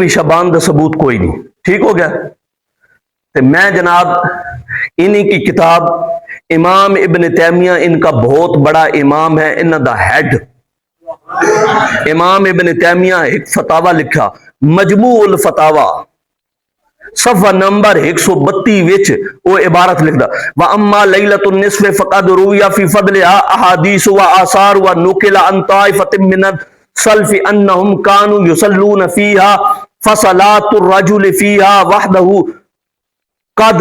شبان دا ثبوت کوئی نہیں. ٹھیک ہو گیا. تو میں جناب انہی کی کتاب امام ابن تیمیہ ان کا بہت بڑا امام ہے, انہ دا ہیڈ امام ابن تیمیہ ایک فتاوہ لکھا مجموع الفتاوہ صفحہ نمبر 132 وچ وہ عبارت لکھدا وَأَمَّا لَيْلَةُ النِّصْفِ فَقَدْ رُوِيَ فِي فَضْلِهَا أَحَادِيثُ وَآثَارُ وَنُقِلَ عَنْ طَائِفَةٍ مِّنَ السَّلَفِ أَنَّهُمْ كَانُوا يُصَلُّونَ فِيهَا فَصَلَاةُ الرَّجُلِ فِيهَا وَحْدَهُ قَدْ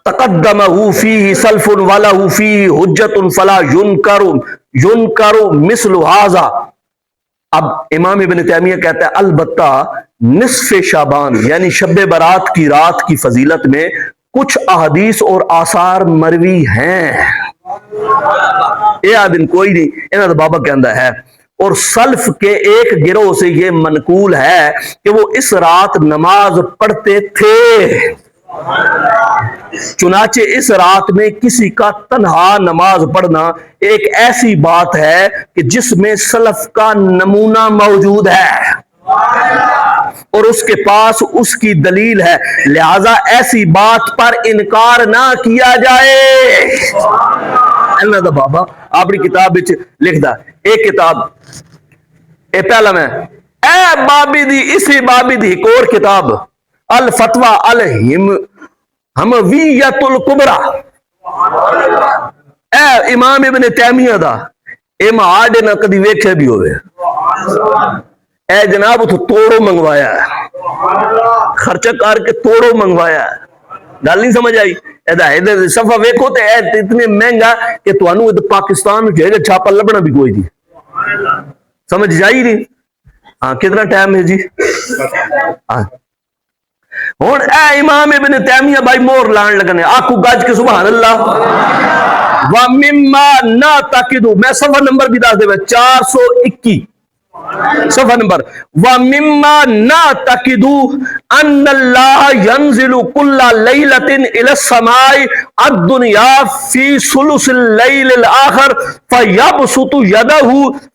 تَقَدَّمَهُ فِيهِ سَلْفٌ وَلَهُ فِيهِ حُجَّةٌ فَلَا يُنْكَرُ مِثْلُ هَذَا. اب امام ابن تیمیہ کہتا ہے البتہ نصف شعبان یعنی شب برات کی رات کی فضیلت میں کچھ احادیث اور آثار مروی ہیں. یہ آدم کوئی نہیں, انہاں دا بابا کہندا ہے. اور سلف کے ایک گروہ سے یہ منقول ہے کہ وہ اس رات نماز پڑھتے تھے. چنانچہ اس رات میں کسی کا تنہا نماز پڑھنا ایک ایسی بات ہے کہ جس میں سلف کا نمونہ موجود ہے اور اس کے پاس اس کی دلیل ہے, لہذا ایسی بات پر انکار نہ کیا جائے. اللہ دا بابا اپنی کتاب وچ لکھدا ایک کتاب اے پہلا میں اے بابی دی اسی بابی دی ایک اور کتاب الفتوی الحمویۃ الکبریٰ اے امام ابن تیمیہ دا اے مہاڈے نہ کدی ویکھے بھی ہوئے. اے جناب اتو توڑو منگوایا ہے, خرچہ کر کے توڑو منگوایا ہے. گل نہیں سمجھ آئی؟ ادھر صفحہ ویکھو تے اتنے مہنگا کہ تانوں پاکستان جو ہے چھاپا لبنا بھی کوئی نہیں. سمجھ جائی نہیں؟ ہاں کتنا ٹائم ہے جی؟ ہاں ہوں اے امام ابن تیمیہ بھائی مور لان لگنے آکو گج کے سبحان اللہ. وَمِمَّا نَعْتَقِدُ میں صفحہ نمبر بھی دس دے 421 صفحہ نمبر وَمِمَّا نَعْتَقِدُ أَنَّ اللَّهَ يَنزِلُ كُلَّ لَيْلَةٍ إِلَى السَّمَاءِ الدُّنْيَا فِي ثُلُثِ اللَّيْلِ الْآخِرِ فَيَبْسُطُ يَدَهُ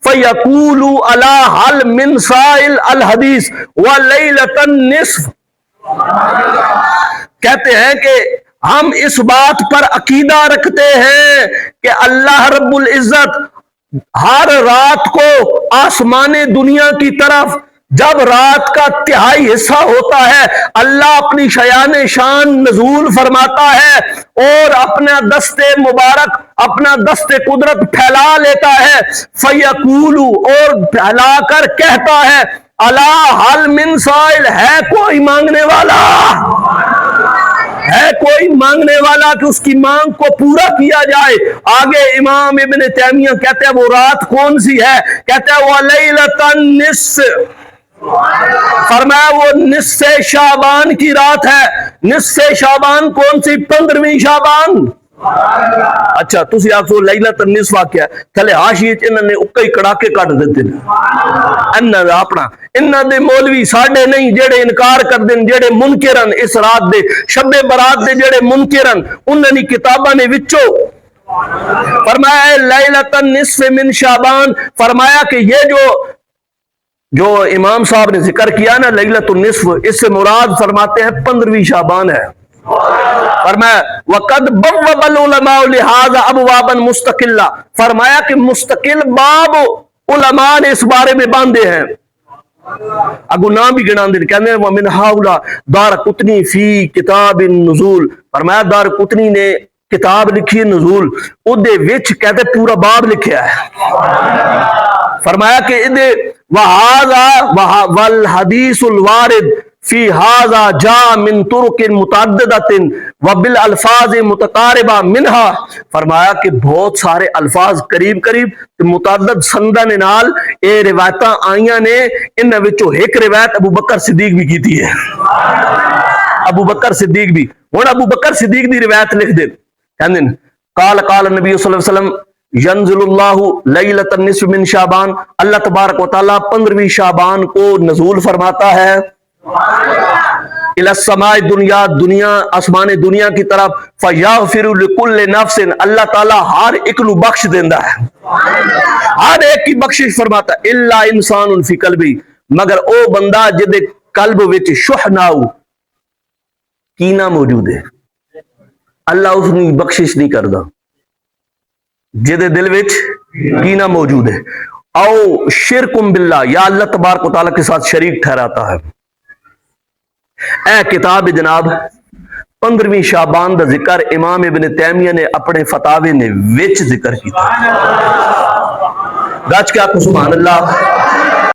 فَيَقُولُ أَلَا هَلْ مِنْ سَائِلٍ الْحَدِيثِ وَلَيْلَةَ النِّصْفِ. کہتے ہیں کہ ہم اس بات پر عقیدہ رکھتے ہیں کہ اللہ رب العزت ہر رات کو آسمان دنیا کی طرف جب رات کا تہائی حصہ ہوتا ہے اللہ اپنی شیان شان نزول فرماتا ہے اور اپنا دست مبارک اپنا دست قدرت پھیلا لیتا ہے. فیقول اور پھیلا کر کہتا ہے الا حل من سائل ہے کوئی مانگنے والا, ہے کوئی مانگنے والا کہ اس کی مانگ کو پورا کیا جائے. آگے امام ابن تیمیہ کہتے ہیں وہ رات کون سی ہے؟ کہتے ہیں وَلَيْلَةَ النِّصْفِ, فرمایا وہ نصف شعبان کی رات ہے. نصف شعبان کون سی؟ 15ویں شعبان. اچھا تسی آکھو لیلۃ النصف کیا ہے؟ تھلے حاشیے انہوں نے اکئی کڑاکے کٹ دیتے ہیں. انہوں نے اپنا انہوں دے مولوی ساڈے نہیں جڑے انکار کر دیں, جڑے منکرن اس رات دے شب برات دے جڑے منکرن انہوں نے کتاباں نے وچو فرمایا لیلۃ النصف من شعبان. فرمایا کہ یہ جو امام صاحب نے ذکر کیا نا لیلۃ النصف, اس سے مراد فرماتے ہیں 15ویں شعبان ہے. فرمایا وَقَدْ بَوَّبَ الْعُلَمَاءُ لِهَذَا أَبْوَابًا مُسْتَقِلًّا, فرمایا کہ مستقل باب علماء نے اس بارے میں باندھے ہیں. اگو نام بھی گنا دے کہنے وَمِنْ هَٰؤُلَاءِ دارقطنی فی کتاب النزول, فرمایا دارقطنی نے کتاب لکھی ہے نزول, اودے وچ کہتے پورا باب لکھیا ہے. فرمایا کہ ادے وَهَٰذَا وَالْحَدِيثُ الْوَارِدُ فی ھذا جاء من طرق متعددۃ وبالالفاظ متقاربہ منہا. فرمایا کہ بہت سارے الفاظ قریب قریب متعدد سنداں نال اے روایتاں آئیاں نے. انہاں وچوں ایک روایت ابو بکر صدیق بھی کیتی ہے. ابو بکر صدیق بھی. ہن ابو بکر صدیق دی روایت لکھ دے کہندے قال نبی صلی اللہ علیہ وسلم ینزل اللہ لیلۃ النصف من شعبان, اللہ تبارک و تعالی 15ویں شعبان کو نزول فرماتا ہے الی السماء دنیا, دنیا آسمان دنیا کی طرف. فیغفر لکل نفس, اللہ تعالی ہر ایک نو بخش دیندا ہے, ہر ایک کی بخشش فرماتا ہے. الا انسان فی قلبی, مگر او بندہ جدے قلب وچ شح نہ ہو، کینا موجود ہے، اللہ اس کی بخشش نہیں کردا جدے دل وچ کینا موجود ہے، او شرکم باللہ، یا اللہ تبارک و تعالیٰ کے ساتھ شریک ٹھہراتا ہے۔ اے کتاب جناب 15ویں شعبان دا ذکر امام ابن تیمیہ نے اپنے فتاوے نے وچ ذکر کیتا، گج کیا سبحان اللہ۔